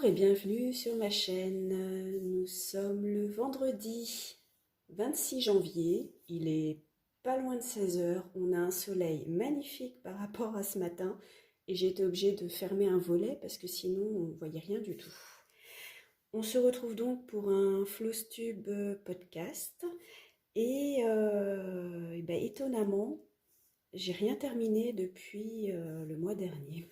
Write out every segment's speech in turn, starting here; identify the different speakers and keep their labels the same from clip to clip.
Speaker 1: et bienvenue sur ma chaîne. Nous sommes le vendredi 26 janvier. Il est pas loin de 16 heures. On a un soleil magnifique par rapport à ce matin et j'ai été obligée de fermer un volet parce que sinon on ne voyait rien du tout. On se retrouve donc pour un Flowstube podcast et ben, étonnamment, j'ai rien terminé depuis le mois dernier.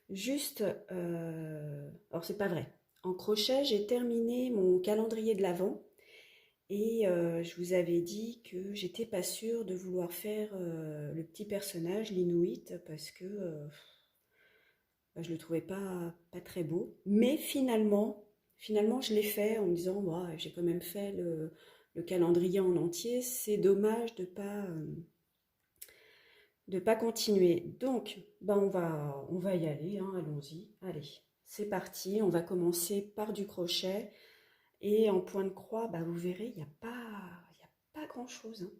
Speaker 1: Juste, alors c'est pas vrai. En crochet, j'ai terminé mon calendrier de l'Avent et je vous avais dit que j'étais pas sûre de vouloir faire le petit personnage, l'Inuit, parce que bah, je le trouvais pas très beau. Mais finalement, je l'ai fait en me disant, bah, j'ai quand même fait le calendrier en entier. C'est dommage de pas continuer. Donc, ben on va y aller, hein, allons-y. Allez, c'est parti. On va commencer par du crochet. Et en point de croix, bah, vous verrez, il y a pas grand-chose, hein.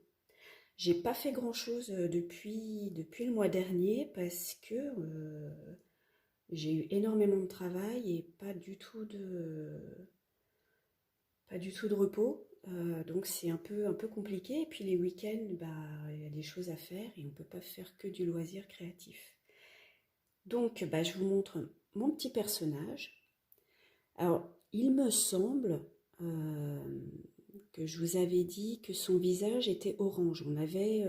Speaker 1: J'ai pas fait grand-chose depuis le mois dernier parce que j'ai eu énormément de travail et pas du tout de repos. Donc c'est un peu compliqué. Et puis les week-ends, bah, il y a des choses à faire et on ne peut pas faire que du loisir créatif. Donc bah, je vous montre mon petit personnage. Alors il me semble que je vous avais dit que son visage était orange. On avait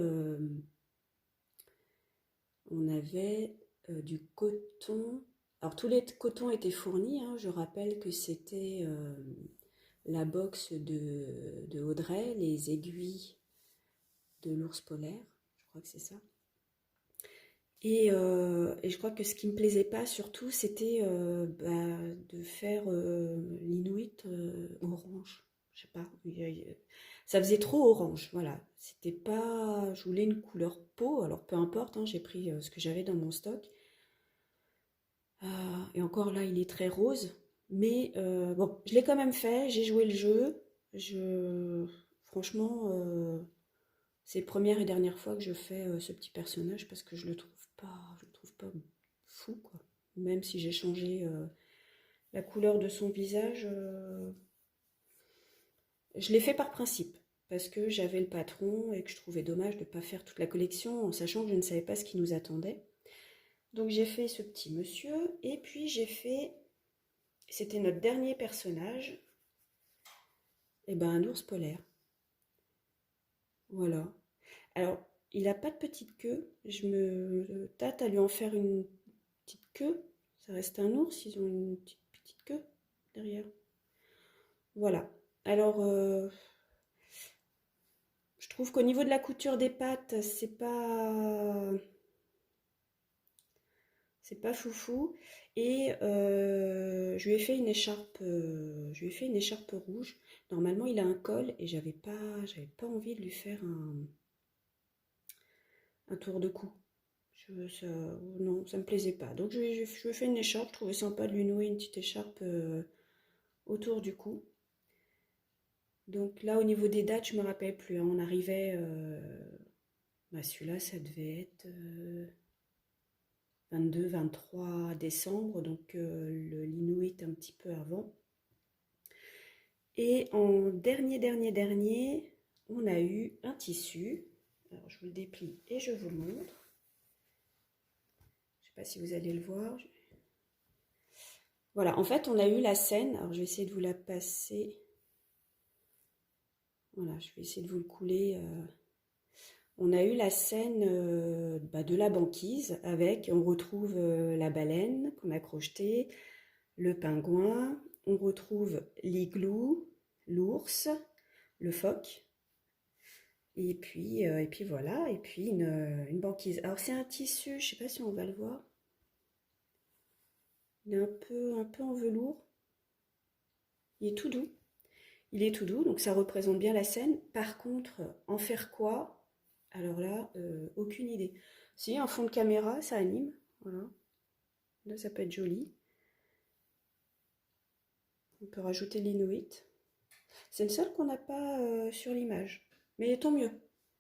Speaker 1: du coton. Alors tous les cotons étaient fournis, hein. Je rappelle que c'était la box de Audrey, les aiguilles de l'ours polaire, je crois que c'est ça. Et je crois que ce qui me plaisait pas surtout, c'était bah, de faire l'Inuit orange. Je sais pas, ça faisait trop orange, voilà. C'était pas, je voulais une couleur peau, alors peu importe, hein, j'ai pris ce que j'avais dans mon stock. Et encore là, il est très rose, mais bon, je l'ai quand même fait, j'ai joué le jeu. Franchement, c'est la première et dernière fois que je fais ce petit personnage parce que je le trouve pas fou, quoi. Même si j'ai changé la couleur de son visage, je l'ai fait par principe parce que j'avais le patron et que je trouvais dommage de ne pas faire toute la collection en sachant que je ne savais pas ce qui nous attendait. Donc j'ai fait ce petit monsieur et puis c'était notre dernier personnage, et ben un ours polaire. Voilà. Alors, il n'a pas de petite queue. Je me tâte à lui en faire une petite queue. Ça reste un ours, ils ont une petite queue derrière. Voilà. Alors, je trouve qu'au niveau de la couture des pattes, c'est pas foufou. Et je lui ai fait une écharpe rouge. Normalement, il a un col et j'avais pas envie de lui faire un tour de cou. Non, ça me plaisait pas. Donc je lui ai fait une écharpe. Je trouvais sympa de lui nouer une petite écharpe autour du cou. Donc là, au niveau des dates, je me rappelle plus, hein. On arrivait, bah, celui-là, ça devait être 22-23 décembre, donc l'Inuit un petit peu avant. Et en dernier, on a eu un tissu. Alors je vous le déplie et je vous le montre. Je ne sais pas si vous allez le voir. Voilà, en fait, on a eu la scène. Alors je vais essayer de vous la passer. Voilà, je vais essayer de vous le couler. On a eu la scène bah, de la banquise on retrouve la baleine qu'on a crochetée, le pingouin, on retrouve l'igloo, l'ours, le phoque, et puis voilà, et puis une banquise. Alors c'est un tissu, je ne sais pas si on va le voir, il est un peu en velours, il est tout doux. Il est tout doux, donc ça représente bien la scène. Par contre, en faire quoi? Alors là, aucune idée. Si, un fond de caméra, ça anime. Voilà. Là, ça peut être joli. On peut rajouter l'Inuit. C'est le seul qu'on n'a pas sur l'image. Mais tant mieux.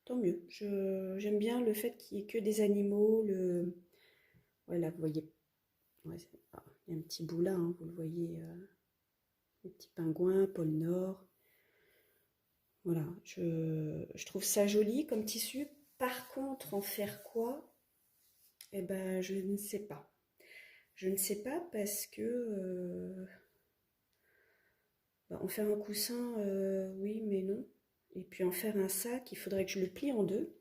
Speaker 1: Tant mieux. J'aime bien le fait qu'il n'y ait que des animaux. Voilà, vous voyez. Ouais, Il y a un petit bout là, hein, vous le voyez, les petits pingouins, pôle Nord. Voilà, je trouve ça joli comme tissu. Par contre, en faire quoi? Eh ben, je ne sais pas. Je ne sais pas parce que bah, en faire un coussin, oui, mais non. Et puis en faire un sac, il faudrait que je le plie en deux.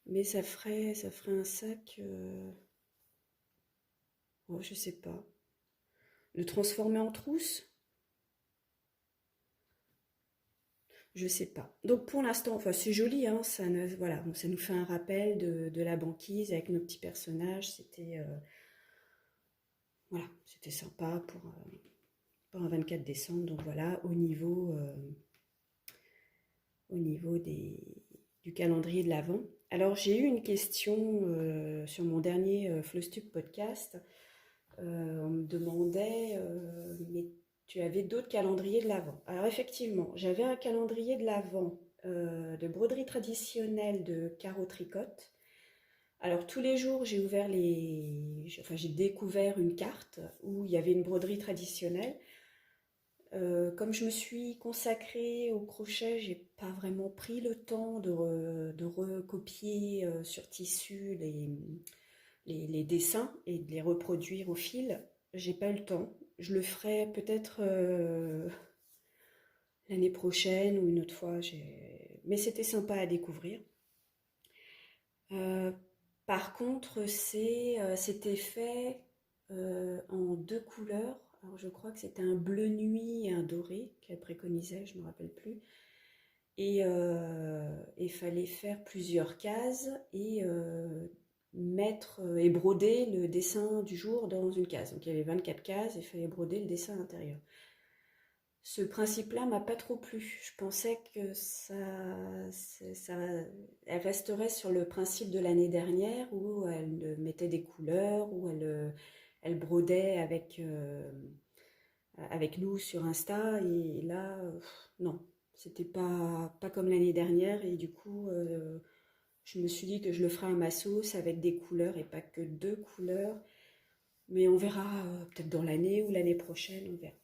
Speaker 1: Mais ça ferait un sac, oh, je sais pas. Le transformer en trousse? Je sais pas. Donc pour l'instant, enfin c'est joli, hein, voilà, bon, ça nous fait un rappel de la banquise avec nos petits personnages. Voilà, c'était sympa pour un 24 décembre. Donc voilà, au niveau du calendrier de l'Avent. Alors j'ai eu une question sur mon dernier Flostube podcast. On me demandait, mais tu avais d'autres calendriers de l'Avent. Alors effectivement, j'avais un calendrier de l'Avent de broderie traditionnelle de carreau tricote. Alors tous les jours, j'ai découvert une carte où il y avait une broderie traditionnelle. Comme je me suis consacrée au crochet, j'ai pas vraiment pris le temps de recopier sur tissu les dessins et de les reproduire au fil. J'ai pas eu le temps. Je le ferai peut-être l'année prochaine ou une autre fois. Mais c'était sympa à découvrir. Euh, Par contre, c'était fait en deux couleurs. Alors, je crois que c'était un bleu nuit et un doré qu'elle préconisait, je ne me rappelle plus. Et il fallait faire plusieurs cases et mettre et broder le dessin du jour dans une case. Donc il y avait 24 cases et il fallait broder le dessin à l'intérieur. Ce principe-là m'a pas trop plu. Je pensais que elle resterait sur le principe de l'année dernière où elle mettait des couleurs, où elle brodait avec nous sur Insta. Et là, non, c'était pas comme l'année dernière. Et du coup, je me suis dit que je le ferais à ma sauce avec des couleurs et pas que deux couleurs. Mais on verra peut-être dans l'année ou l'année prochaine, on verra.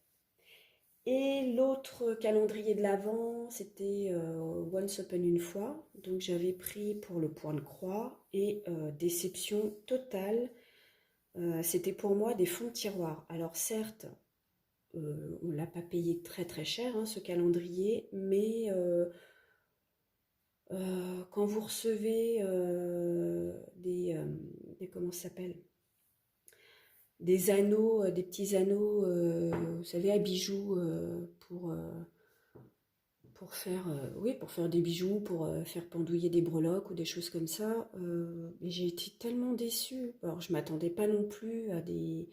Speaker 1: Et l'autre calendrier de l'Avent, c'était Once Upon une fois. Donc j'avais pris pour le point de croix et déception totale. C'était pour moi des fonds de tiroir. Alors certes, on ne l'a pas payé très très cher, hein, ce calendrier, mais quand vous recevez comment ça s'appelle? Des anneaux, des petits anneaux, vous savez, à bijoux pour faire, oui, pour faire des bijoux, pour faire pendouiller des breloques ou des choses comme ça. Et j'ai été tellement déçue. Alors, je m'attendais pas non plus à des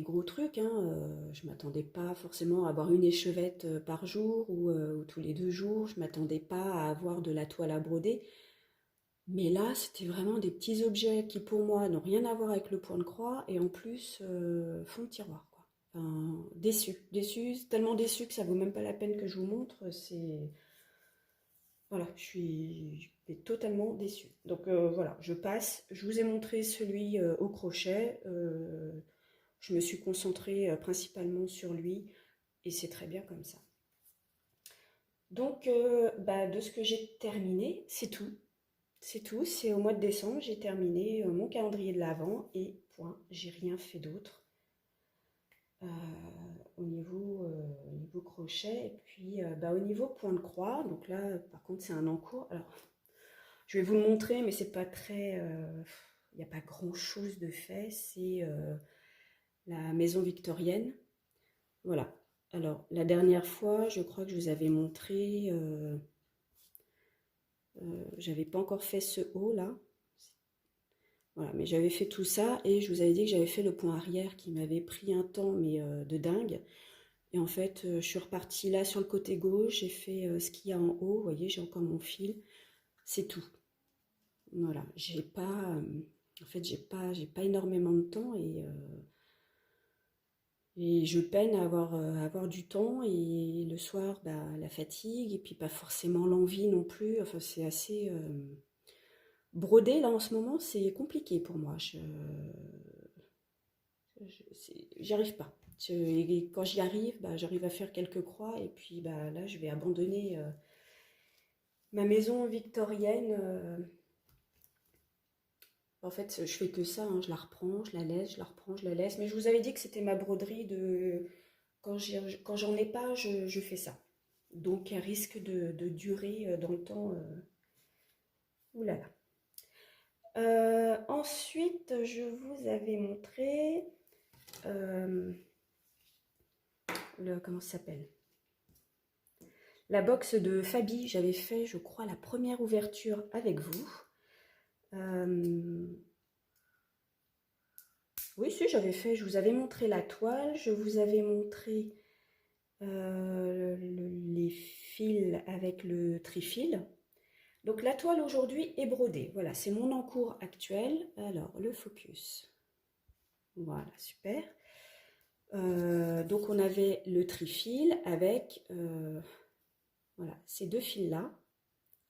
Speaker 1: gros trucs, hein. Je m'attendais pas forcément à avoir une échevette par jour ou tous les 2 jours. Je m'attendais pas à avoir de la toile à broder. Mais là, c'était vraiment des petits objets qui, pour moi, n'ont rien à voir avec le point de croix et en plus font le tiroir, quoi. Enfin, déçu, tellement déçu que ça vaut même pas la peine que je vous montre. Voilà, je suis totalement déçue. Donc voilà, je passe. Je vous ai montré celui au crochet. Je me suis concentrée principalement sur lui et c'est très bien comme ça. Donc, bah, de ce que j'ai terminé, c'est tout. C'est tout, c'est au mois de décembre, j'ai terminé mon calendrier de l'Avent et point, j'ai rien fait d'autre euh, au niveau crochet. Et puis bah, au niveau point de croix, donc là par contre c'est un encours. Alors je vais vous le montrer, mais c'est pas très. Il n'y a pas grand chose de fait, c'est la maison victorienne. Voilà. Alors la dernière fois, je crois que je vous avais montré. J'avais pas encore fait ce haut là. Voilà, mais j'avais fait tout ça et je vous avais dit que j'avais fait le point arrière qui m'avait pris un temps, mais de dingue. Et en fait, je suis repartie là sur le côté gauche, j'ai fait ce qu'il y a en haut. Vous voyez, j'ai encore mon fil. C'est tout. Voilà, en fait, j'ai pas énormément de temps et je peine à avoir du temps. Et le soir, bah, la fatigue et puis pas forcément l'envie non plus. Enfin, c'est assez. Broder, là, en ce moment, c'est compliqué pour moi. J'y arrive pas. Et quand j'y arrive, bah, j'arrive à faire quelques croix. Et puis bah, là, je vais abandonner ma maison victorienne. En fait, je fais que ça, hein. Je la reprends, je la laisse, je la reprends, je la laisse. Mais je vous avais dit que c'était ma broderie de... Quand j'en ai pas, je fais ça. Donc, elle risque de durer dans le temps. Ouh là là. Ensuite, je vous avais montré euh, comment ça s'appelle? La box de Fabi. J'avais fait, je crois, la première ouverture avec vous. Oui, si, j'avais fait, je vous avais montré la toile, je vous avais montré les fils avec le trifil. Donc la toile aujourd'hui est brodée. Voilà, c'est mon encours actuel. Alors, le focus. Voilà, super. Donc on avait le trifil avec voilà, ces deux fils-là.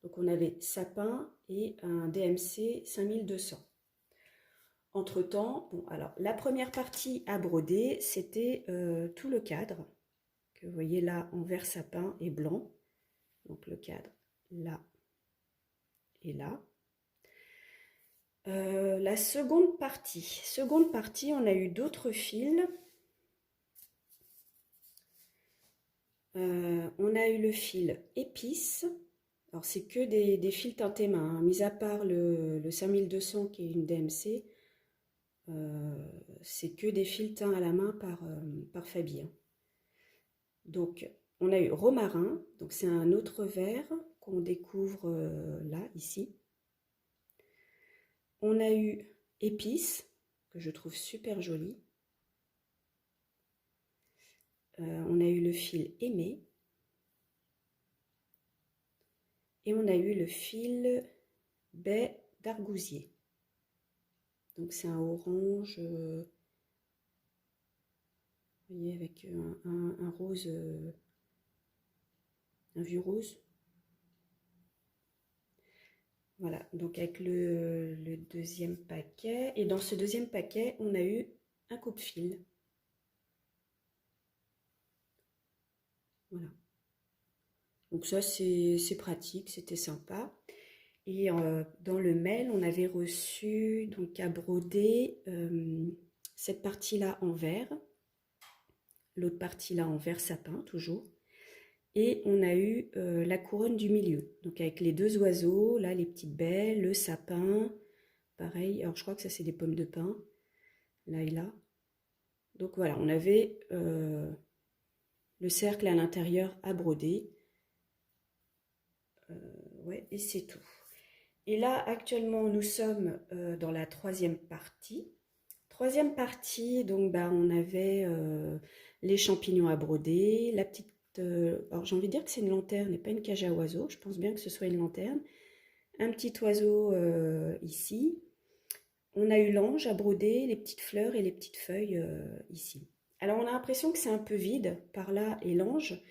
Speaker 1: Donc on avait sapin et un DMC 5200. Entre-temps, bon, alors la première partie à broder, c'était tout le cadre que vous voyez là en vert sapin et blanc. Donc le cadre là et là. La seconde partie, on a eu d'autres fils. On a eu le fil épice. Alors c'est que des fils teintés main, hein. Mis à part le 5200 qui est une DMC, c'est que des fils teints à la main par Fabi, hein. Donc on a eu romarin, donc c'est un autre vert qu'on découvre là, ici. On a eu épice, que je trouve super joli. On a eu le fil aimé. Et on a eu le fil baie d'argousier. Donc c'est un orange, vous voyez, avec un rose, un vieux rose. Voilà, donc avec le deuxième paquet. Et dans ce deuxième paquet, on a eu un coupe-fil. Voilà. Donc ça, c'est pratique, c'était sympa. Et dans le mail, on avait reçu donc à broder cette partie-là en vert, l'autre partie-là en vert sapin, toujours. Et on a eu la couronne du milieu, donc avec les deux oiseaux, là les petites baies, le sapin, pareil, alors je crois que ça c'est des pommes de pin, là et là. Donc voilà, on avait le cercle à l'intérieur à broder. Ouais, et c'est tout. Et là, actuellement, nous sommes dans la troisième partie. Troisième partie, donc bah, on avait les champignons à broder, la petite... alors j'ai envie de dire que c'est une lanterne et pas une cage à oiseaux. Je pense bien que ce soit une lanterne. Un petit oiseau ici. On a eu l'ange à broder, les petites fleurs et les petites feuilles ici. Alors on a l'impression que c'est un peu vide par là et l'ange.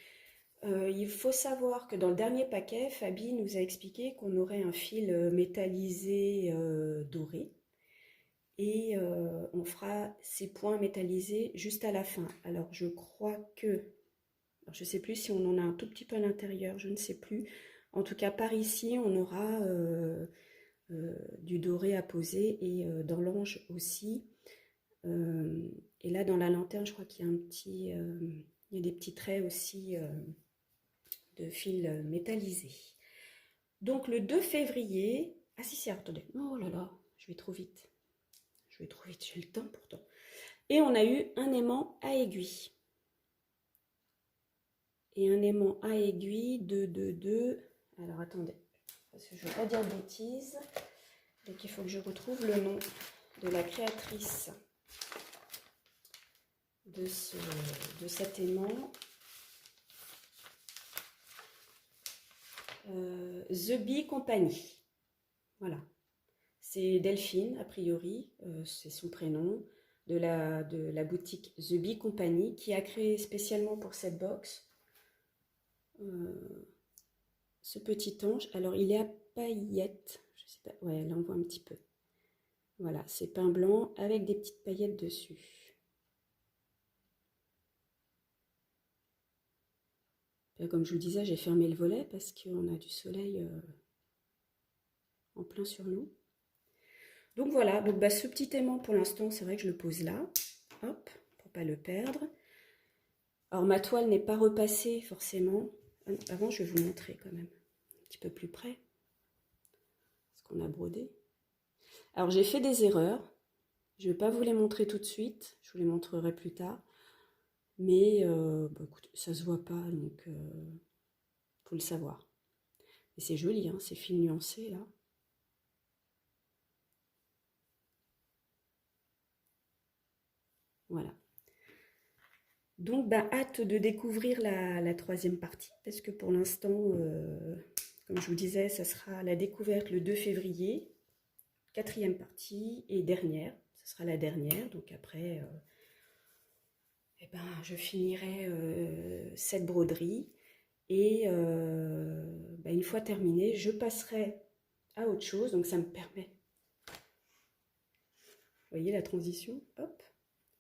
Speaker 1: Il faut savoir que dans le dernier paquet, Fabi nous a expliqué qu'on aurait un fil métallisé doré. Et on fera ces points métallisés juste à la fin. Alors je crois que, alors, je ne sais plus si on en a un tout petit peu à l'intérieur, je ne sais plus. En tout cas par ici on aura du doré à poser et dans l'ange aussi. Et là dans la lanterne je crois qu'il y a un petit, il y a des petits traits aussi de fil métallisé. Donc le 2 février, ah si c'est, attendez, oh là là, je vais trop vite. Je vais trop vite, j'ai le temps pourtant. Et on a eu un aimant à aiguille. Et un aimant à aiguille de... Alors attendez, parce que je ne veux pas dire de bêtises. Donc il faut que je retrouve le nom de la créatrice de cet aimant. The Bee Company. Voilà. C'est Delphine, a priori, c'est son prénom, de la boutique The Bee Company, qui a créé spécialement pour cette box ce petit ange. Alors, il est à paillettes. Je ne Ouais, là on voit un petit peu. Voilà, c'est peint blanc avec des petites paillettes dessus. Là, comme je vous disais, j'ai fermé le volet parce qu'on a du soleil en plein sur nous. Donc voilà, donc bah, ce petit aimant pour l'instant, c'est vrai que je le pose là, hop, pour pas le perdre. Alors ma toile n'est pas repassée forcément. Avant, je vais vous montrer quand même, un petit peu plus près, ce qu'on a brodé. Alors j'ai fait des erreurs, je ne vais pas vous les montrer tout de suite, je vous les montrerai plus tard. Mais bah, écoute, ça se voit pas, donc faut le savoir. Et c'est joli, hein, ces fils nuancés là. Voilà. Donc, bah, hâte de découvrir la troisième partie, parce que pour l'instant, comme je vous disais, ça sera la découverte le 2 février, quatrième partie et dernière. Ce sera la dernière, donc après, eh ben, je finirai cette broderie. Et bah, une fois terminée, je passerai à autre chose, donc ça me permet. Vous voyez la transition? Hop.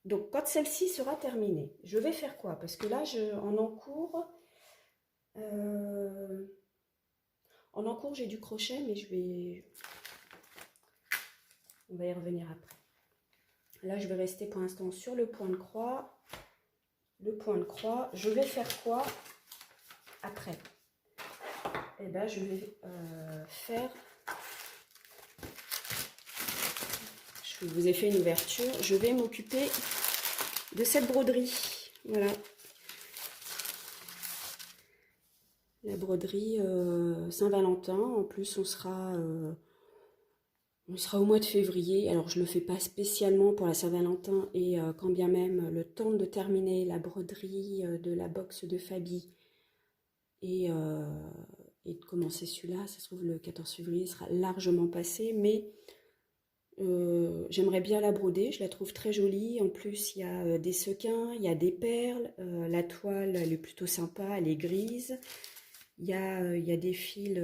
Speaker 1: Donc, quand celle-ci sera terminée, je vais faire quoi? Parce que là, euh, en encours, j'ai du crochet, mais on va y revenir après. Là, je vais rester pour l'instant sur le point de croix. Le point de croix, je vais faire quoi après? Eh bien, je vais faire... Je vous ai fait une ouverture. Je vais m'occuper de cette broderie. Voilà. La broderie Saint-Valentin. En plus, on sera au mois de février. Alors, je ne le fais pas spécialement pour la Saint-Valentin. Et quand bien même le temps de terminer la broderie de la box de Fabi et de commencer celui-là, ça se trouve le 14 février sera largement passé. Mais j'aimerais bien la broder, je la trouve très jolie. En plus, il y a des sequins, il y a des perles. La toile, elle est plutôt sympa, elle est grise. Il y a des fils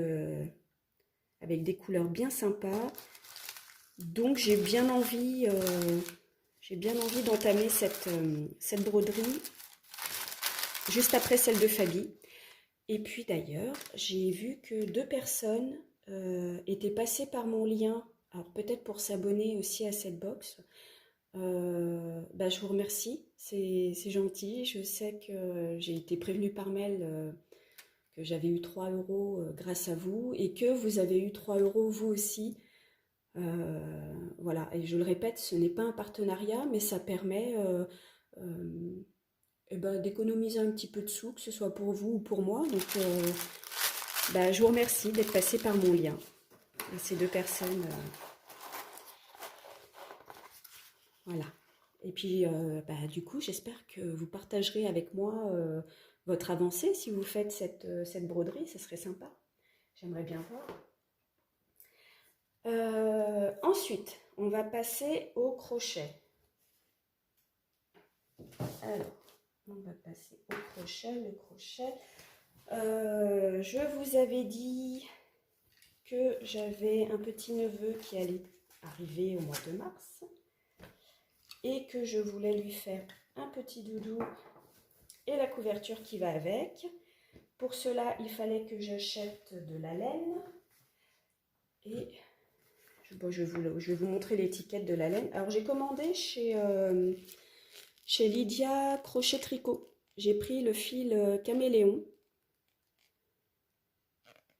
Speaker 1: avec des couleurs bien sympas. Donc, j'ai bien envie d'entamer cette broderie juste après celle de Fabi. Et puis d'ailleurs, j'ai vu que 2 personnes étaient passées par mon lien. Alors peut-être pour s'abonner aussi à cette box. Bah, je vous remercie, c'est gentil. Je sais que j'ai été prévenue par mail que j'avais eu 3 € grâce à vous et que vous avez eu 3 € vous aussi. Voilà, et je le répète, ce n'est pas un partenariat, mais ça permet eh ben, d'économiser un petit peu de sous, que ce soit pour vous ou pour moi. Donc bah, je vous remercie d'être passé par mon lien. Et ces 2 personnes... Voilà. Et puis, bah, du coup, j'espère que vous partagerez avec moi votre avancée si vous faites cette broderie. Ce serait sympa. J'aimerais bien voir. Ensuite, on va passer au crochet. Alors, on va passer au crochet. Le crochet. Je vous avais dit que j'avais un petit neveu qui allait arriver au mois de mars. Et que je voulais lui faire un petit doudou et la couverture qui va avec. Pour cela, il fallait que j'achète de la laine. Et bon, je vais vous montrer l'étiquette de la laine. Alors, j'ai commandé chez Lydia Crochet Tricot. J'ai pris le fil caméléon.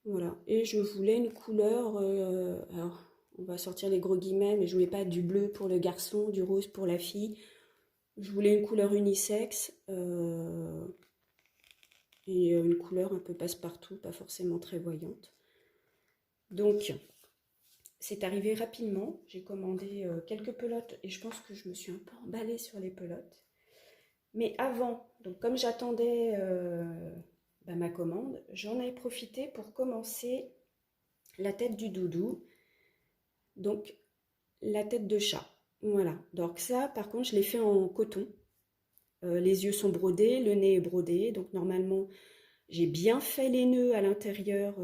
Speaker 1: Voilà. Et je voulais une couleur... alors, on va sortir les gros guillemets, mais je voulais pas du bleu pour le garçon, du rose pour la fille. Je voulais une couleur unisexe et une couleur un peu passe-partout, pas forcément très voyante. Donc, c'est arrivé rapidement. J'ai commandé quelques pelotes et je pense que je me suis un peu emballée sur les pelotes. Mais avant, donc comme j'attendais bah, ma commande, j'en ai profité pour commencer la tête du doudou. Donc, la tête de chat. Voilà. Donc ça, par contre, je l'ai fait en coton. Les yeux sont brodés, le nez est brodé. Donc normalement, j'ai bien fait les nœuds à l'intérieur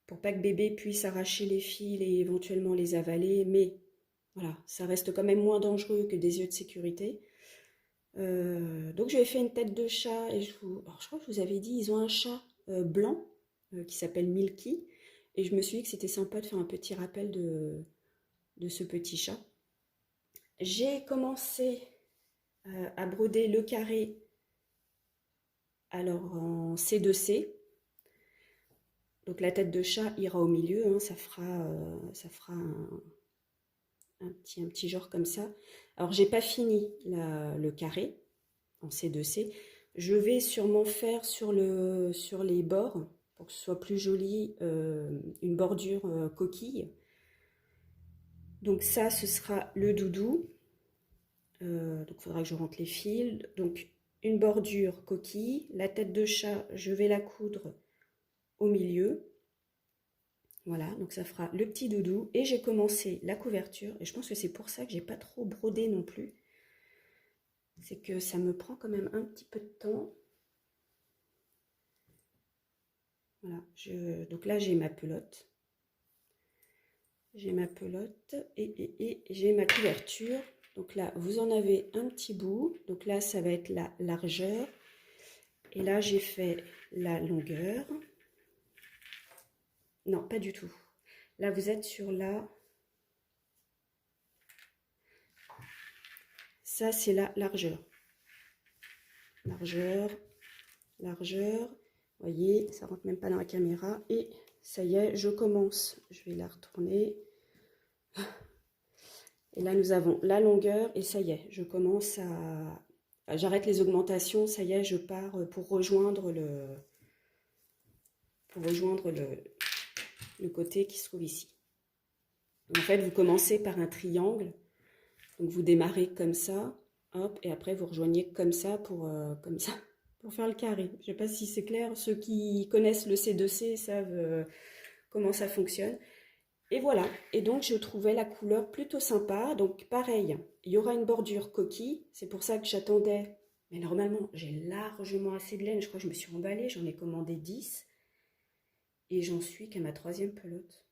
Speaker 1: pour pas que bébé puisse arracher les fils et éventuellement les avaler, mais voilà, ça reste quand même moins dangereux que des yeux de sécurité. Donc j'avais fait une tête de chat et alors, je crois que je vous avais dit, ils ont un chat blanc qui s'appelle Milky et je me suis dit que c'était sympa de faire un petit rappel de ce petit chat. J'ai commencé à broder le carré alors en C2C. Donc la tête de chat ira au milieu, hein, ça fera un petit genre comme ça. Alors j'ai pas fini le carré en C2C. Je vais sûrement faire sur les bords, pour que ce soit plus joli, une bordure coquille. Donc ça, ce sera le doudou. Donc il faudra que je rentre les fils. Donc une bordure coquille. La tête de chat, je vais la coudre au milieu. Voilà, donc ça fera le petit doudou. Et j'ai commencé la couverture. Et je pense que c'est pour ça que j'ai pas trop brodé non plus. C'est que ça me prend quand même un petit peu de temps. Voilà, donc là j'ai ma pelote. J'ai ma pelote et j'ai ma couverture. Donc là, vous en avez un petit bout. Donc là, ça va être la largeur. Et là, j'ai fait la longueur. Non, pas du tout. Là, vous êtes sur la... Ça, c'est la largeur. Largeur, largeur. Vous voyez, ça rentre même pas dans la caméra. Et ça y est, je commence. Je vais la retourner. Et là, nous avons la longueur. Et ça y est, je commence à... Enfin, j'arrête les augmentations. Ça y est, je pars pour rejoindre le côté qui se trouve ici. En fait, vous commencez par un triangle. Donc, vous démarrez comme ça. Hop, et après, vous rejoignez comme ça pour faire le carré. Je ne sais pas si c'est clair. Ceux qui connaissent le C2C savent comment ça fonctionne. Et voilà. Et donc, je trouvais la couleur plutôt sympa. Donc, pareil, il y aura une bordure coquille. C'est pour ça que j'attendais. Mais normalement, j'ai largement assez de laine. Je crois que je me suis emballée. J'en ai commandé 10. Et j'en suis qu'à ma 3e pelote.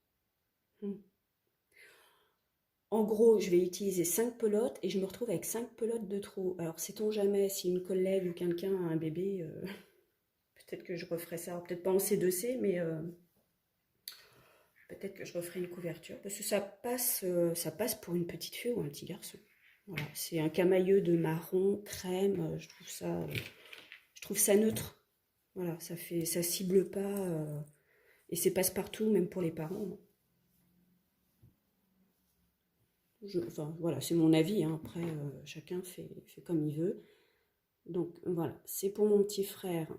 Speaker 1: En gros, je vais utiliser 5 pelotes et je me retrouve avec 5 pelotes de trop. Alors, sait-on jamais si une collègue ou quelqu'un a un bébé, peut-être que je referai ça. Alors, peut-être pas en C2C, mais peut-être que je referai une couverture. Parce que ça passe pour une petite fille ou un petit garçon. Voilà, c'est un camailleux de marron, crème. Je trouve ça neutre. Voilà, ça cible pas. Et c'est passe-partout, même pour les parents. Enfin, voilà, c'est mon avis, hein. Après, chacun fait comme il veut. Donc, voilà, c'est pour mon petit frère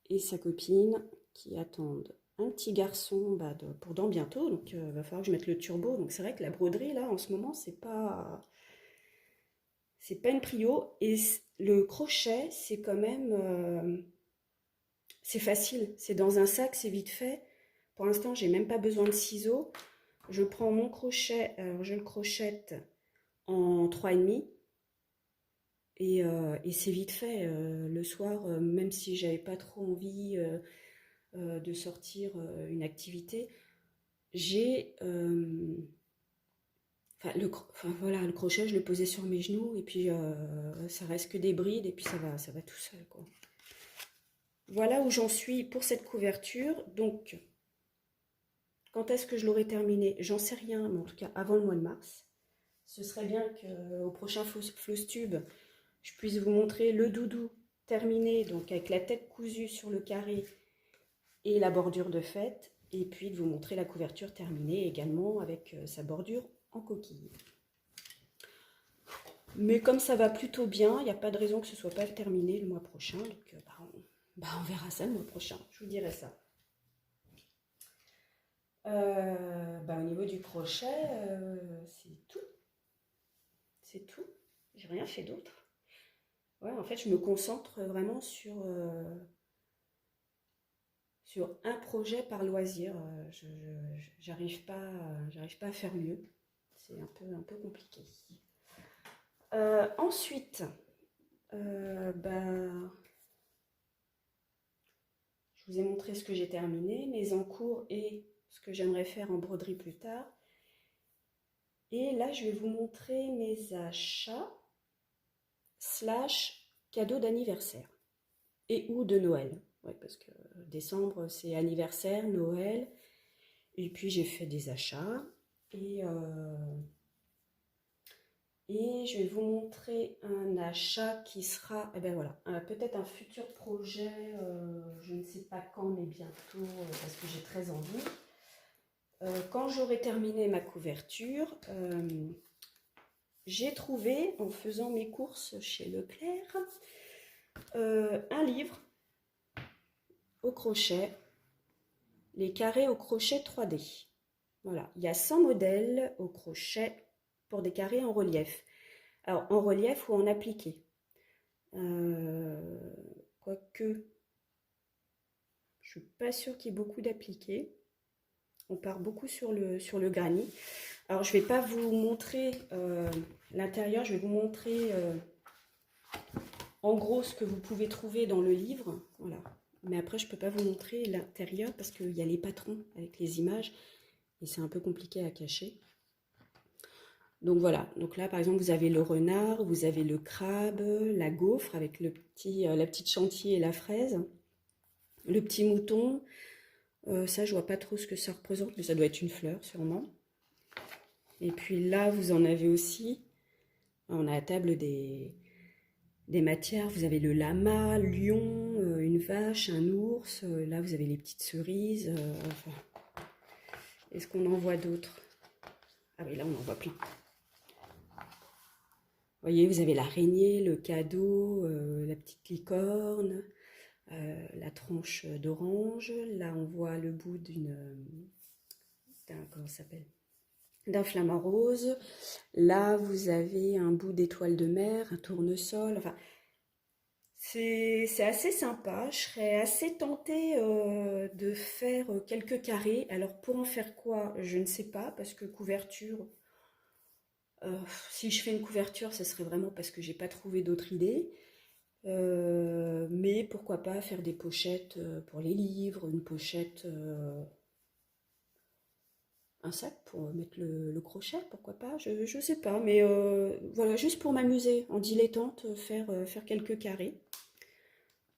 Speaker 1: et sa copine qui attendent un petit garçon pour dans bientôt. Donc, il va falloir que je mette le turbo. Donc, c'est vrai que la broderie, là, en ce moment, c'est pas une prio. Et le crochet, c'est quand même... c'est facile. C'est dans un sac, c'est vite fait. Pour l'instant, j'ai même pas besoin de ciseaux. Je prends mon crochet, alors je le crochette en 3,5 et c'est vite fait. Le soir, même si j'avais pas trop envie de sortir une activité, j'ai voilà, le crochet, je le posais sur mes genoux et puis ça reste que des brides et puis ça va tout seul, quoi. Voilà où j'en suis pour cette couverture. Donc, quand est-ce que je l'aurai terminé? J'en sais rien, mais en tout cas avant le mois de mars. Ce serait bien qu'au prochain Flosstube, je puisse vous montrer le doudou terminé, donc avec la tête cousue sur le carré et la bordure de fête, et puis de vous montrer la couverture terminée également avec sa bordure en coquille. Mais comme ça va plutôt bien, il n'y a pas de raison que ce ne soit pas terminé le mois prochain, donc on verra ça le mois prochain, je vous dirai ça. Au niveau du crochet, c'est tout. C'est tout. J'ai rien fait d'autre. Ouais, en fait, je me concentre vraiment sur un projet par loisir. J'arrive pas à faire mieux. C'est un peu compliqué. Ensuite, je vous ai montré ce que j'ai terminé, mes en cours et ce que j'aimerais faire en broderie plus tard. Et là, je vais vous montrer mes achats / cadeaux d'anniversaire et ou de Noël. Ouais, parce que décembre, c'est anniversaire, Noël. Et puis, j'ai fait des achats. Et je vais vous montrer un achat qui sera, eh ben voilà, peut-être un futur projet, je ne sais pas quand, mais bientôt, parce que j'ai très envie. Quand j'aurai terminé ma couverture, j'ai trouvé, en faisant mes courses chez Leclerc, un livre au crochet, les carrés au crochet 3D. Voilà, il y a 100 modèles au crochet pour des carrés en relief. Alors, en relief ou en appliqué. Quoique, je ne suis pas sûre qu'il y ait beaucoup d'appliqués. On part beaucoup sur le granit. Alors, je ne vais pas vous montrer l'intérieur, je vais vous montrer en gros ce que vous pouvez trouver dans le livre. Voilà. Mais après, je ne peux pas vous montrer l'intérieur parce qu'il y a les patrons avec les images et c'est un peu compliqué à cacher. Donc voilà, donc là par exemple vous avez le renard, vous avez le crabe, la gaufre avec la petite chantilly et la fraise, le petit mouton, ça je vois pas trop ce que ça représente, mais ça doit être une fleur sûrement. Et puis là vous en avez aussi, on a à table des matières, vous avez le lama, lion, une vache, un ours, là vous avez les petites cerises, enfin. Est-ce qu'on en voit d'autres? Ah oui là on en voit plein. Vous voyez, vous avez l'araignée, le cadeau, la petite licorne, la tranche d'orange. Là, on voit le bout comment ça s'appelle? D'un flamant rose. Là, vous avez un bout d'étoile de mer, un tournesol. Enfin, c'est assez sympa. Je serais assez tentée de faire quelques carrés. Alors, pour en faire quoi? Je ne sais pas, parce que couverture... si je fais une couverture, ce serait vraiment parce que j'ai pas trouvé d'autres idées. Mais pourquoi pas faire des pochettes pour les livres, une pochette, un sac pour mettre le crochet, pourquoi pas, je sais pas, mais voilà, juste pour m'amuser, en dilettante, faire quelques carrés.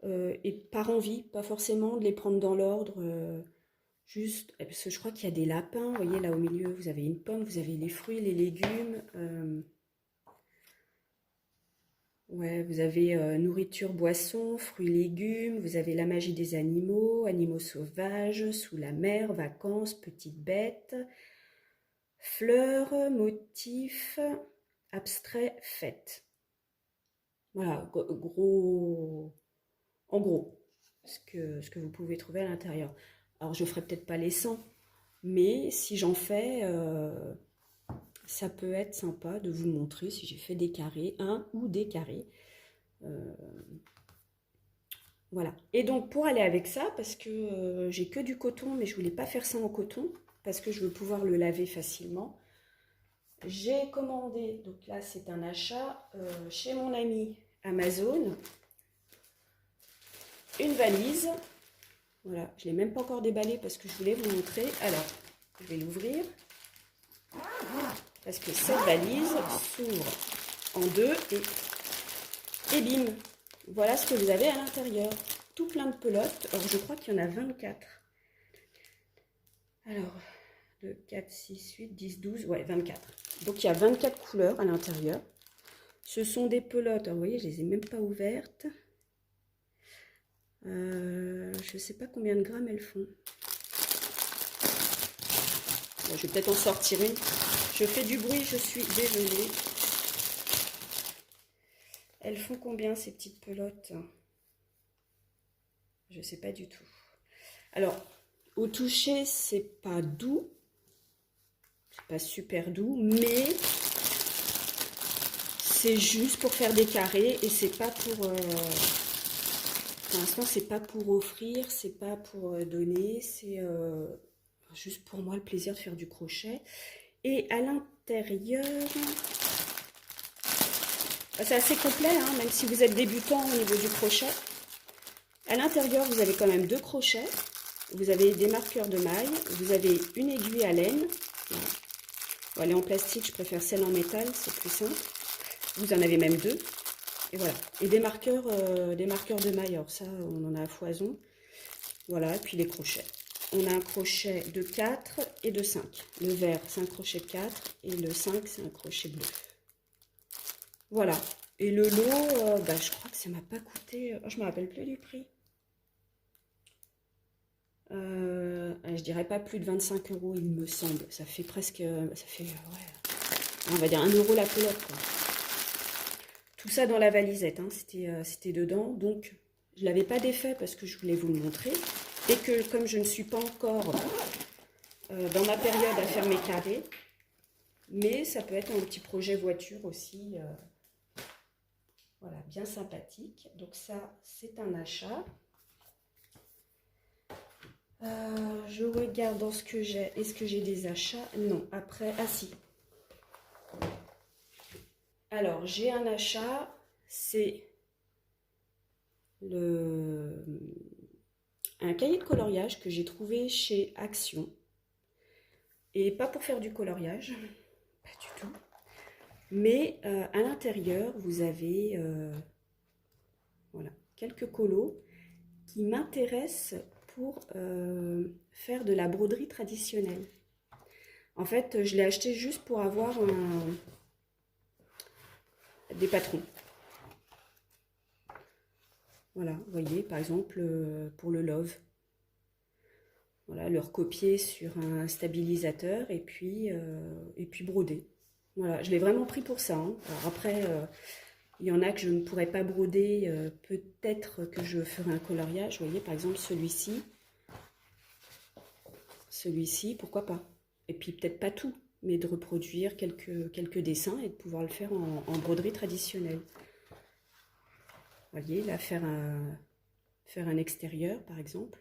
Speaker 1: Et par envie, pas forcément de les prendre dans l'ordre, juste, parce que je crois qu'il y a des lapins, vous voyez là au milieu, vous avez une pomme, vous avez les fruits, les légumes. Ouais, vous avez nourriture, boisson, fruits, légumes, vous avez la magie des animaux, animaux sauvages, sous la mer, vacances, petites bêtes, fleurs, motifs, abstraits, fêtes. Voilà, gros, en gros, ce que vous pouvez trouver à l'intérieur. Alors, je ne ferai peut-être pas les 100, mais si j'en fais, ça peut être sympa de vous montrer si j'ai fait des carrés, un ou des carrés. Voilà. Et donc pour aller avec ça, parce que j'ai que du coton, mais je voulais pas faire ça en coton, parce que je veux pouvoir le laver facilement, j'ai commandé, donc là c'est un achat chez mon ami Amazon, une valise. Voilà, je ne l'ai même pas encore déballée parce que je voulais vous montrer. Alors, je vais l'ouvrir, parce que cette valise s'ouvre en deux et bim, voilà ce que vous avez à l'intérieur. Tout plein de pelotes. Alors, je crois qu'il y en a 24. Alors, 2, 4, 6, 8, 10, 12, ouais, 24. Donc, il y a 24 couleurs à l'intérieur. Ce sont des pelotes. Alors, vous voyez, je ne les ai même pas ouvertes. Je ne sais pas combien de grammes elles font. Bon, je vais peut-être en sortir une. Je fais du bruit, je suis désolée. Elles font combien ces petites pelotes? Je ne sais pas du tout. Alors, au toucher, c'est pas doux. C'est pas super doux, mais c'est juste pour faire des carrés et c'est pas pour... pour l'instant, c'est pas pour offrir, c'est pas pour donner, c'est juste pour moi le plaisir de faire du crochet. Et à l'intérieur... C'est assez complet, hein, même si vous êtes débutant au niveau du crochet. À l'intérieur, vous avez quand même 2 crochets. Vous avez des marqueurs de maille. Vous avez une aiguille à laine. Voilà. Bon, elle est en plastique, je préfère celle en métal, c'est plus simple. Vous en avez même 2. Et voilà. Et des marqueurs de maille. Alors ça, on en a à foison. Voilà, et puis les crochets. On a un crochet de 4 et de 5. Le vert, c'est un crochet de 4 et le 5, c'est un crochet bleu. Voilà. Et le lot, je crois que ça m'a pas coûté... je me rappelle plus du prix. Je dirais pas plus de 25 €, il me semble. Ça fait presque... ça fait, ouais, on va dire 1 € la pelote, quoi. Tout ça dans la valisette, hein, c'était dedans. Donc, je ne l'avais pas défait parce que je voulais vous le montrer. Et que comme je ne suis pas encore dans ma période à faire mes carrés, mais ça peut être un petit projet voiture aussi, voilà, bien sympathique. Donc ça, c'est un achat. Je regarde dans ce que j'ai. Est-ce que j'ai des achats? Non. Après, ah si. Alors, j'ai un achat, c'est un cahier de coloriage que j'ai trouvé chez Action. Et pas pour faire du coloriage, pas du tout. Mais à l'intérieur, vous avez voilà, quelques colos qui m'intéressent pour faire de la broderie traditionnelle. En fait, je l'ai acheté juste pour avoir des patrons. Voilà, vous voyez, par exemple, pour le Love. Voilà, le recopier sur un stabilisateur et puis broder. Voilà, je l'ai vraiment pris pour ça, hein. Alors après, il y en a que je ne pourrais pas broder, peut-être que je ferai un coloriage. Vous voyez, par exemple, celui-ci. Celui-ci, pourquoi pas. Et puis peut-être pas tout, mais de reproduire quelques dessins et de pouvoir le faire en broderie traditionnelle. Vous voyez, là, faire un extérieur, par exemple.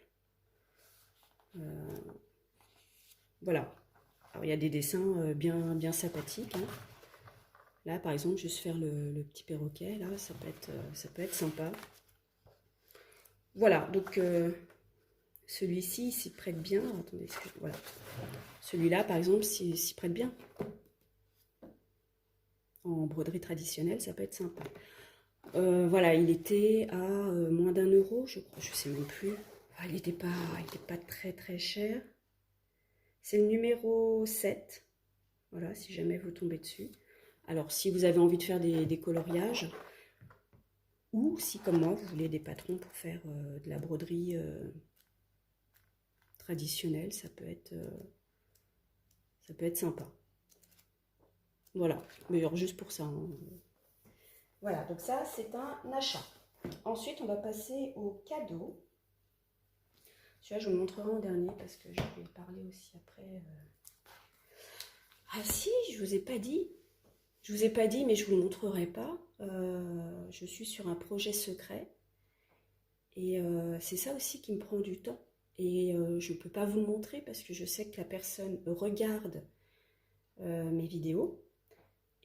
Speaker 1: Voilà. Alors, il y a des dessins bien sympathiques, hein. Là, par exemple, juste faire le petit perroquet, là, ça peut être sympa. Voilà, donc celui-ci s'y prête bien. Attendez, voilà. Celui-là, par exemple, s'y prête bien. En broderie traditionnelle, ça peut être sympa. Voilà, il était à moins d'1 €, je crois, je sais même plus. Enfin, il était pas très cher. C'est le numéro 7. Voilà, si jamais vous tombez dessus. Alors, si vous avez envie de faire des coloriages, ou si, comme moi, vous voulez des patrons pour faire de la broderie traditionnelle, ça peut être sympa. Voilà, mais alors juste pour ça, hein. Voilà, donc ça, c'est un achat. Ensuite, on va passer au cadeau. Celui-là, je vous le montrerai en dernier parce que je vais parler aussi après. Ah si, je vous ai pas dit. Je vous ai pas dit, mais je vous le montrerai pas. Je suis sur un projet secret. Et c'est ça aussi qui me prend du temps. Et je ne peux pas vous le montrer parce que je sais que la personne regarde mes vidéos.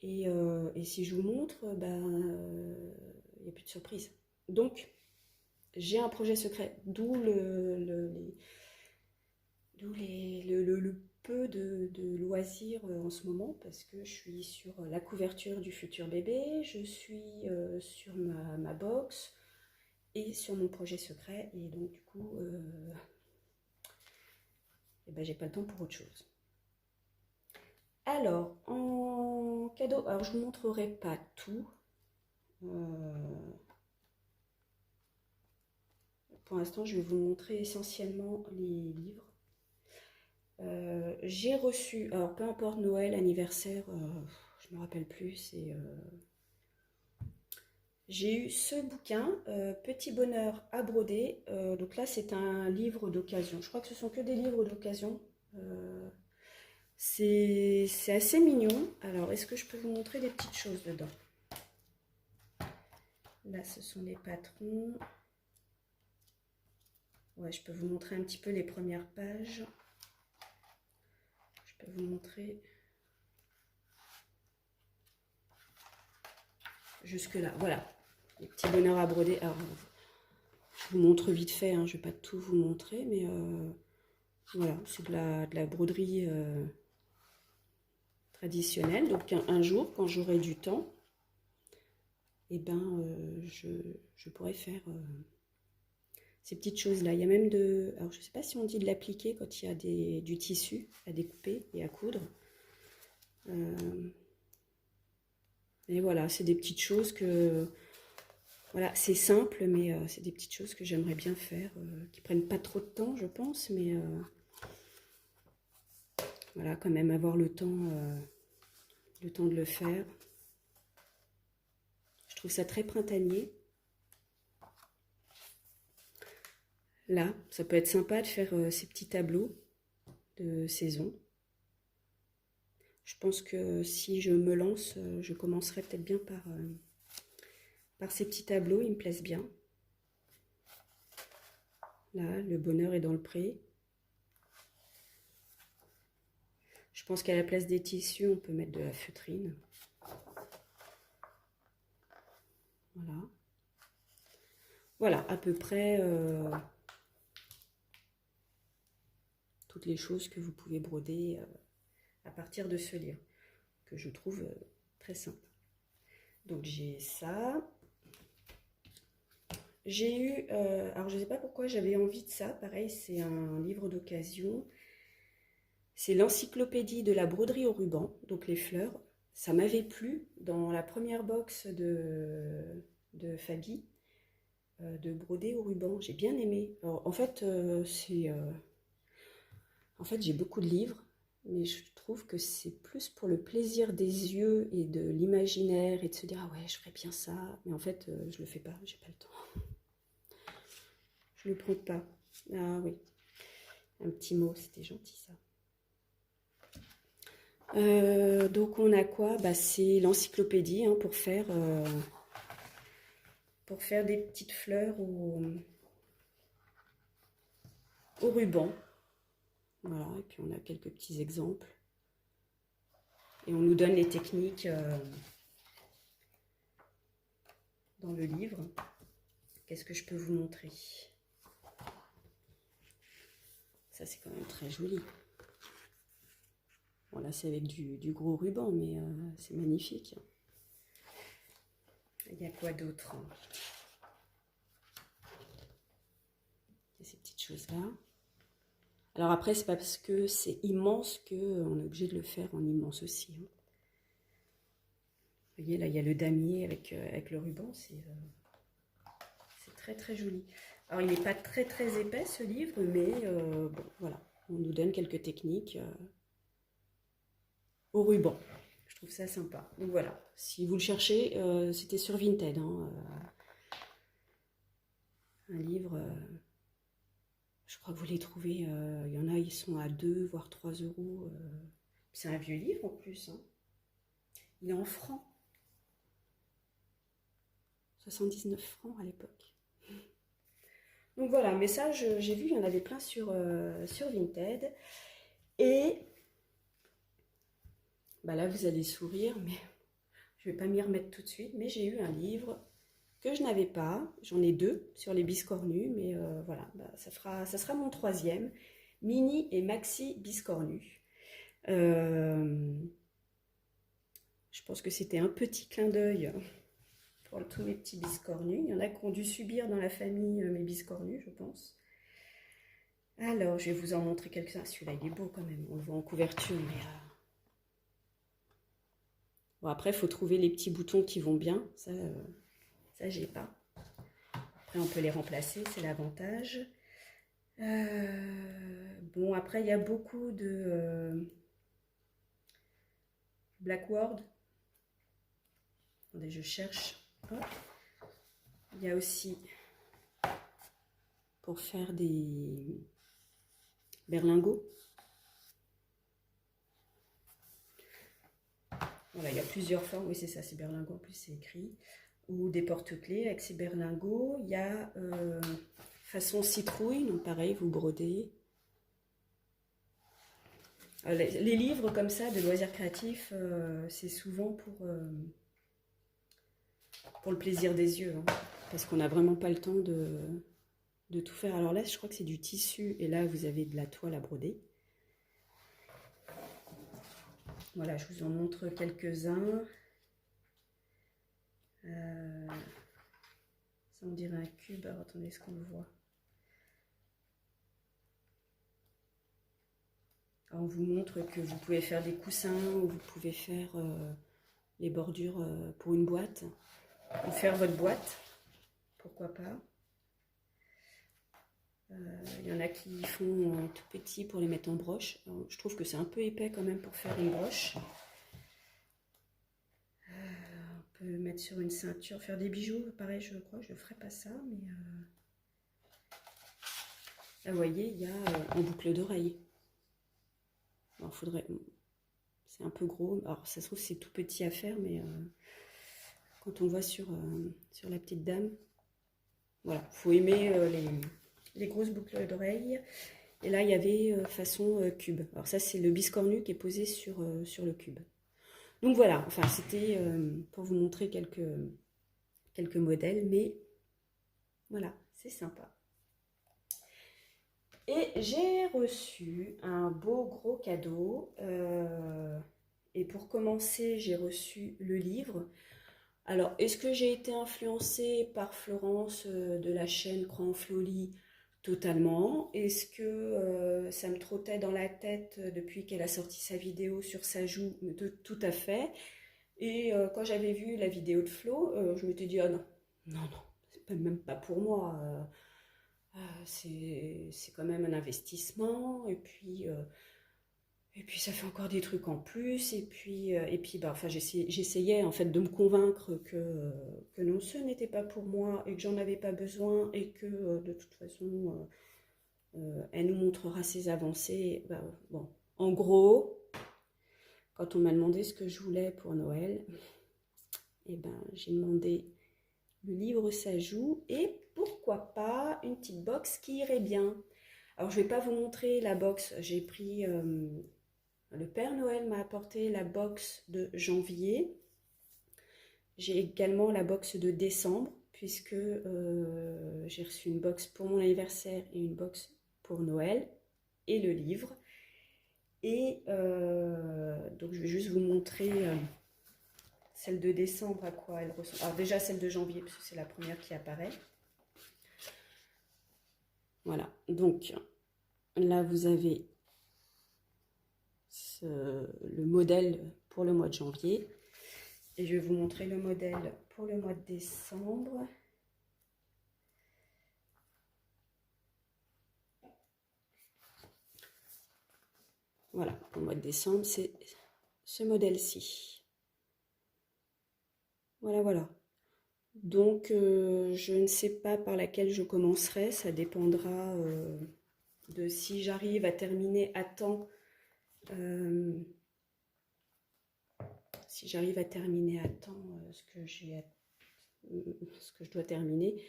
Speaker 1: Et si je vous montre, il n'y a plus de surprise. Donc, j'ai un projet secret, d'où le peu de loisirs en ce moment, parce que je suis sur la couverture du futur bébé, je suis sur ma box et sur mon projet secret, et donc du coup, j'ai pas le temps pour autre chose. Alors, en cadeau, alors je vous montrerai pas tout. Pour l'instant, je vais vous montrer essentiellement les livres. J'ai reçu, alors peu importe Noël, anniversaire, je me rappelle plus, j'ai eu ce bouquin, Petit bonheur à broder. Donc là, c'est un livre d'occasion. Je crois que ce sont que des livres d'occasion. C'est assez mignon. Alors, est-ce que je peux vous montrer des petites choses dedans? Là, ce sont les patrons. Ouais, je peux vous montrer un petit peu les premières pages. Je peux vous montrer jusque là. Voilà, les petits bonheurs à broder. Alors, je vous montre vite fait, hein, je ne vais pas tout vous montrer, mais voilà, c'est de la broderie traditionnelle. Donc un jour, quand j'aurai du temps, eh ben, je pourrais faire ces petites choses-là. Il y a même alors je ne sais pas si on dit de l'appliquer quand il y a du tissu à découper et à coudre. Et voilà, c'est des petites choses que... Voilà, c'est simple, mais c'est des petites choses que j'aimerais bien faire, qui prennent pas trop de temps, je pense, mais voilà, quand même avoir le temps de le faire. Je trouve ça très printanier. Là, ça peut être sympa de faire ces petits tableaux de saison. Je pense que si je me lance, je commencerai peut-être bien par ces petits tableaux, ils me plaisent bien. Là, le bonheur est dans le pré. Je pense qu'à la place des tissus, on peut mettre de la feutrine. Voilà. Voilà, à peu près toutes les choses que vous pouvez broder à partir de ce livre, que je trouve très simple. Donc j'ai ça. J'ai eu, alors je ne sais pas pourquoi j'avais envie de ça, pareil, c'est un livre d'occasion. C'est l'encyclopédie de la broderie au ruban, donc les fleurs. Ça m'avait plu dans la première box de Fabi, de broder au ruban. J'ai bien aimé. Alors, en fait, j'ai beaucoup de livres, mais je trouve que c'est plus pour le plaisir des yeux et de l'imaginaire et de se dire ah ouais, je ferais bien ça. Mais en fait, je le fais pas, j'ai pas le temps. Je le prends pas. Ah oui, un petit mot, c'était gentil ça. Donc on a quoi? Bah, c'est l'encyclopédie hein, pour faire des petites fleurs au ruban. Voilà, et puis on a quelques petits exemples. Et on nous donne les techniques dans le livre. Qu'est-ce que je peux vous montrer? Ça c'est quand même très joli. Bon là c'est avec du gros ruban, mais c'est magnifique. Il y a quoi d'autre? Il y a ces petites choses-là. Alors après, c'est pas parce que c'est immense qu'on est obligé de le faire en immense aussi. Hein. Vous voyez, là, il y a le damier avec le ruban. C'est très, très joli. Alors, il n'est pas très, très épais, ce livre, mais bon, voilà. On nous donne quelques techniques au ruban. Je trouve ça sympa. Donc voilà, si vous le cherchez, c'était sur Vinted. Hein, un livre... je crois que vous les trouvez, il y en a, ils sont à 2, voire 3 euros. C'est un vieux livre en plus. Hein. Il est en francs. 79 francs à l'époque. Donc voilà, mais ça, j'ai vu, il y en avait plein sur Vinted. Et bah là, vous allez sourire, mais je ne vais pas m'y remettre tout de suite. Mais j'ai eu un livre que je n'avais pas. J'en ai 2 sur les biscornus, mais voilà, bah, ça sera mon 3e. Mini et Maxi biscornus. Je pense que c'était un petit clin d'œil pour tous mes petits biscornus. Il y en a qui ont dû subir dans la famille mes biscornus, je pense. Alors, je vais vous en montrer quelques-uns. Celui-là, il est beau quand même. On le voit en couverture, mais... Bon, après, il faut trouver les petits boutons qui vont bien. Ça j'ai pas. Après, on peut les remplacer, c'est l'avantage. Bon, après, il y a beaucoup de Blackboard. Attendez, je cherche. Hop. Il y a aussi pour faire des berlingots. Voilà, il y a plusieurs formes. Oui, c'est ça, c'est berlingots. En plus, c'est écrit. Ou des porte-clés avec ces berlingots. Il y a façon citrouille. Donc, pareil, vous brodez. Les livres comme ça de loisirs créatifs, c'est souvent pour le plaisir des yeux. Hein, parce qu'on n'a vraiment pas le temps de de tout faire. Alors là, je crois que c'est du tissu, et là, vous avez de la toile à broder. Voilà, je vous en montre quelques-uns. Ça, on dirait un cube. Alors, attendez, est-ce qu'on le voit? Alors, on vous montre que vous pouvez faire des coussins, ou vous pouvez faire les bordures pour une boîte, ou faire votre boîte, pourquoi pas. Il y en a qui font tout petit pour les mettre en broche. Alors, je trouve que c'est un peu épais quand même pour faire une broche. On peut mettre sur une ceinture, faire des bijoux, pareil, je crois, je ne ferai pas ça, mais là, vous voyez, il y a en boucle d'oreille. Alors, faudrait, c'est un peu gros, alors ça se trouve c'est tout petit à faire, mais quand on voit sur la petite dame, voilà, il faut aimer les grosses boucles d'oreilles. Et là, il y avait façon cube. Alors ça, c'est le biscornu qui est posé sur le cube. Donc voilà, enfin, c'était pour vous montrer quelques modèles, mais voilà, c'est sympa. Et j'ai reçu un beau gros cadeau. Et pour commencer, j'ai reçu le livre. Alors, est-ce que j'ai été influencée par Florence de la chaîne Croix en Floli? Totalement. Est-ce que ça me trottait dans la tête depuis qu'elle a sorti sa vidéo sur sa joue? Tout à fait. Et quand j'avais vu la vidéo de Flo, je m'étais dit, ah non, non, non, c'est même pas pour moi. C'est quand même un investissement. Et puis ça fait encore des trucs en plus. Et puis bah, enfin, j'essayais en fait de me convaincre que non, ce n'était pas pour moi et que j'en avais pas besoin et que de toute façon, elle nous montrera ses avancées. Bah, bon, en gros, quand on m'a demandé ce que je voulais pour Noël, et ben, j'ai demandé le livre Ça joue et pourquoi pas une petite box qui irait bien. Alors, je ne vais pas vous montrer la box. J'ai pris... le Père Noël m'a apporté la box de janvier. J'ai également la box de décembre, puisque j'ai reçu une box pour mon anniversaire et une box pour Noël, et le livre. Et donc je vais juste vous montrer celle de décembre, à quoi elle ressemble. Alors déjà celle de janvier, parce que c'est la première qui apparaît. Voilà, donc là vous avez le modèle pour le mois de janvier. Et je vais vous montrer le modèle pour le mois de décembre. Voilà, pour le mois de décembre, c'est ce modèle-ci. Voilà, voilà. Donc, je ne sais pas par laquelle je commencerai. Ça dépendra de si j'arrive à terminer à temps. Si j'arrive à terminer à temps ce que je dois terminer.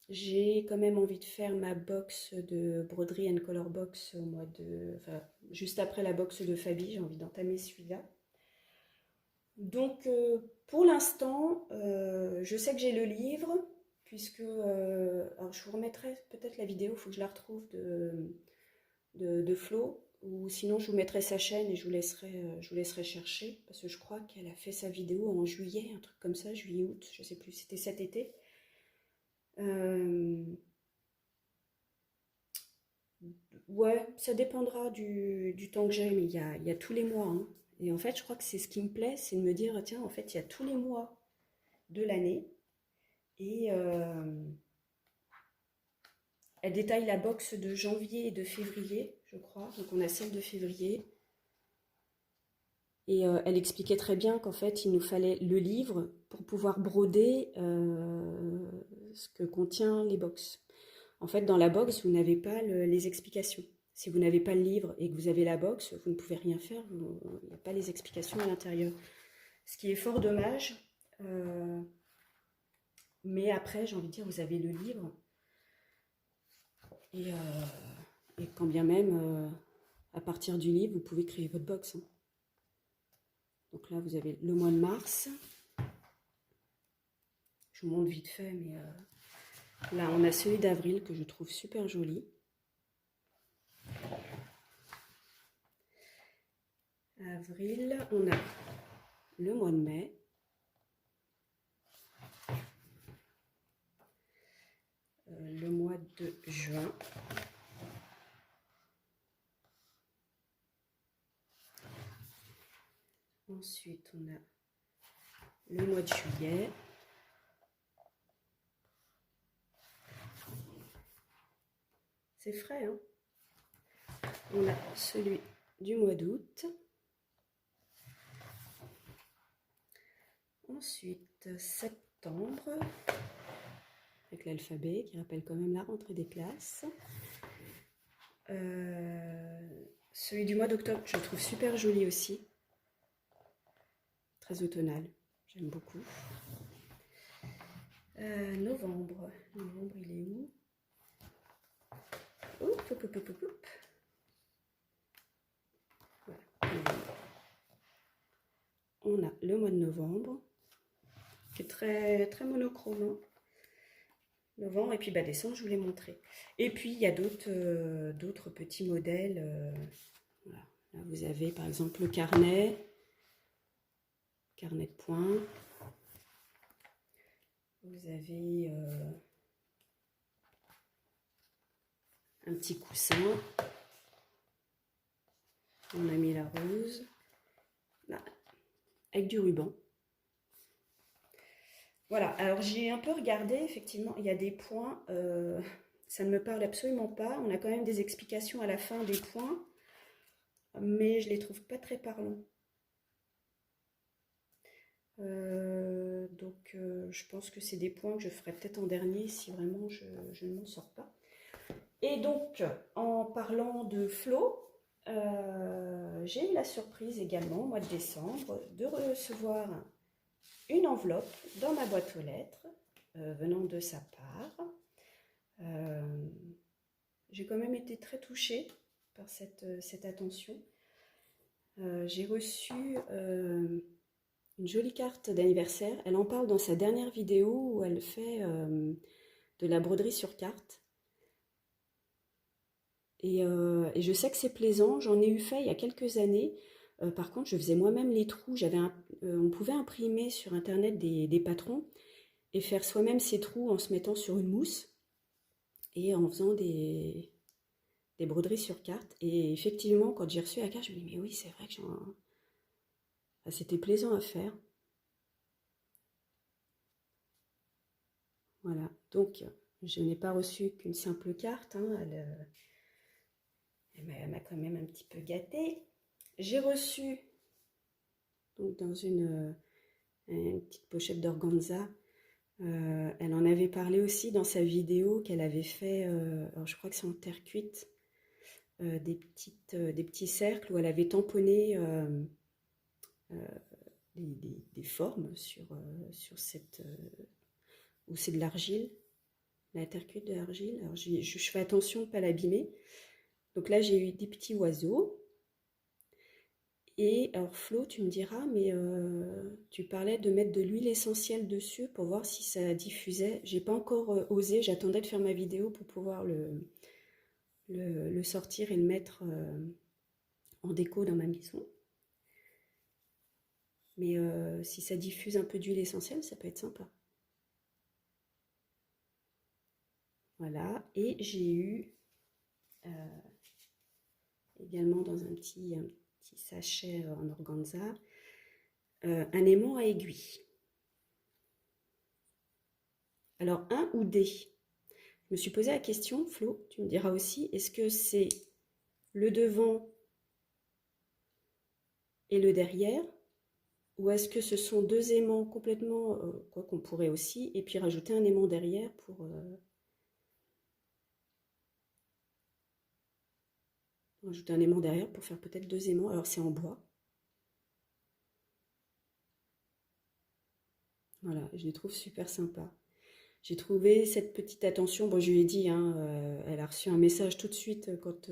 Speaker 1: J'ai quand même envie de faire ma box de broderie and color box au mois de... Enfin, juste après la box de Fabi, j'ai envie d'entamer celui-là. Donc, pour l'instant, je sais que j'ai le livre, puisque... alors, je vous remettrai peut-être la vidéo, il faut que je la retrouve de Flo, ou sinon je vous mettrai sa chaîne et je vous laisserai chercher, parce que je crois qu'elle a fait sa vidéo en juillet, un truc comme ça, juillet-août, je sais plus, c'était cet été. Ouais, ça dépendra du temps que j'ai, mais il y a tous les mois, hein. Et en fait, je crois que c'est ce qui me plaît, c'est de me dire, tiens, en fait, il y a tous les mois de l'année. Et elle détaille la box de janvier et de février, je crois. Donc on a celle de février. Et elle expliquait très bien qu'en fait, il nous fallait le livre pour pouvoir broder ce que contient les box. En fait, dans la box, vous n'avez pas les explications. Si vous n'avez pas le livre et que vous avez la box, vous ne pouvez rien faire. Il n'y a pas les explications à l'intérieur. Ce qui est fort dommage. Mais après, j'ai envie de dire, vous avez le livre. Et quand bien même, à partir du livre, vous pouvez créer votre box, hein. Donc là, vous avez le mois de mars. Je vous montre vite fait, mais là, on a celui d'avril que je trouve super joli. Avril, on a le mois de mai. Le mois de juin. Ensuite, on a le mois de juillet. C'est frais, hein? On a celui du mois d'août. Ensuite, septembre, avec l'alphabet qui rappelle quand même la rentrée des classes. Celui du mois d'octobre, je le trouve super joli aussi. Très automnal, j'aime beaucoup. Novembre, il est où? Hop, hop, hop, hop, hop. Voilà, novembre. On a le mois de novembre, qui est très, très monochrome. Hein. Novembre, et puis bah, décembre, je vous l'ai montré. Et puis, il y a d'autres petits modèles. Voilà. Là, vous avez par exemple le carnet de points. Vous avez un petit coussin. On a mis la rose. Là, avec du ruban. Voilà, alors j'ai un peu regardé, effectivement, il y a des points, ça ne me parle absolument pas. On a quand même des explications à la fin des points, mais je ne les trouve pas très parlants. Donc je pense que c'est des points que je ferai peut-être en dernier si vraiment je ne m'en sors pas. Et donc, en parlant de Flo, j'ai eu la surprise également, au mois de décembre, de recevoir une enveloppe dans ma boîte aux lettres venant de sa part. J'ai quand même été très touchée par cette attention. J'ai reçu une jolie carte d'anniversaire. Elle en parle dans sa dernière vidéo où elle fait de la broderie sur carte. Et je sais que c'est plaisant. J'en ai eu fait il y a quelques années. Par contre, je faisais moi-même les trous. On pouvait imprimer sur Internet des patrons et faire soi-même ses trous en se mettant sur une mousse et en faisant des broderies sur carte. Et effectivement, quand j'ai reçu la carte, je me dis, mais oui, c'est vrai que c'était plaisant à faire. Voilà, donc je n'ai pas reçu qu'une simple carte, hein. Elle m'a quand même un petit peu gâtée. J'ai reçu, donc dans une petite pochette d'organza, elle en avait parlé aussi dans sa vidéo qu'elle avait fait, alors je crois que c'est en terre cuite, des petits cercles où elle avait tamponné des formes sur cette... où c'est de l'argile, la terre cuite de l'argile. Alors je fais attention de ne pas l'abîmer. Donc là, j'ai eu des petits oiseaux. Et alors Flo, tu me diras, mais tu parlais de mettre de l'huile essentielle dessus pour voir si ça diffusait. J'ai pas encore osé, j'attendais de faire ma vidéo pour pouvoir le sortir et le mettre en déco dans ma maison. Mais si ça diffuse un peu d'huile essentielle, ça peut être sympa. Voilà, et j'ai eu également dans un petit sachet en organza, un aimant à aiguille. Alors, un ou des? Je me suis posé la question, Flo, tu me diras aussi, est-ce que c'est le devant et le derrière, ou est-ce que ce sont deux aimants complètement, quoi qu'on pourrait aussi, et puis rajouter un aimant derrière pour... rajouter un aimant derrière pour faire peut-être deux aimants. Alors c'est en bois. Voilà, je les trouve super sympas. J'ai trouvé cette petite attention, bon je lui ai dit, hein, elle a reçu un message tout de suite quand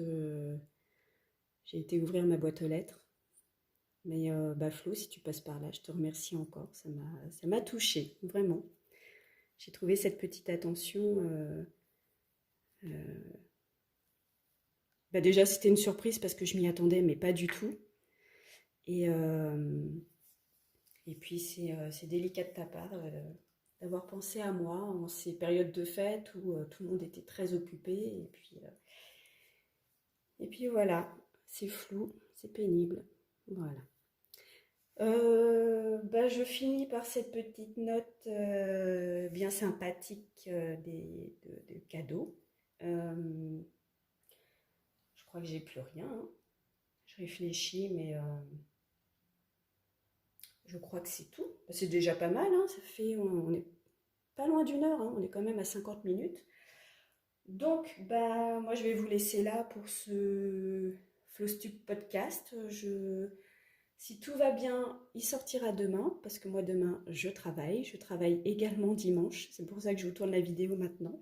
Speaker 1: j'ai été ouvrir ma boîte aux lettres. Mais, Flo, si tu passes par là, je te remercie encore. Ça m'a touchée, vraiment. J'ai trouvé cette petite attention. Bah déjà, c'était une surprise parce que je m'y attendais, mais pas du tout. Et, euh, et puis, c'est délicat de ta part d'avoir pensé à moi en ces périodes de fête où tout le monde était très occupé. Et puis voilà, c'est flou, c'est pénible. Voilà. Bah, je finis par cette petite note bien sympathique de cadeaux. Euh, je crois que j'ai plus rien, hein. Je réfléchis, mais je crois que c'est tout. C'est déjà pas mal, hein. Ça fait, on est pas loin d'une heure, hein. On est quand même à 50 minutes. Donc, bah, moi, je vais vous laisser là pour ce Flostube podcast. Si tout va bien, il sortira demain, parce que moi, demain, je travaille. Je travaille également dimanche. C'est pour ça que je vous tourne la vidéo maintenant.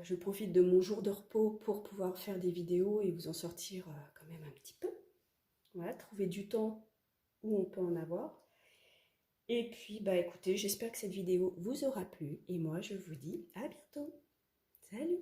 Speaker 1: Je profite de mon jour de repos pour pouvoir faire des vidéos et vous en sortir quand même un petit peu. Voilà, trouver du temps où on peut en avoir. Et puis, bah écoutez, j'espère que cette vidéo vous aura plu. Et moi, je vous dis à bientôt. Salut!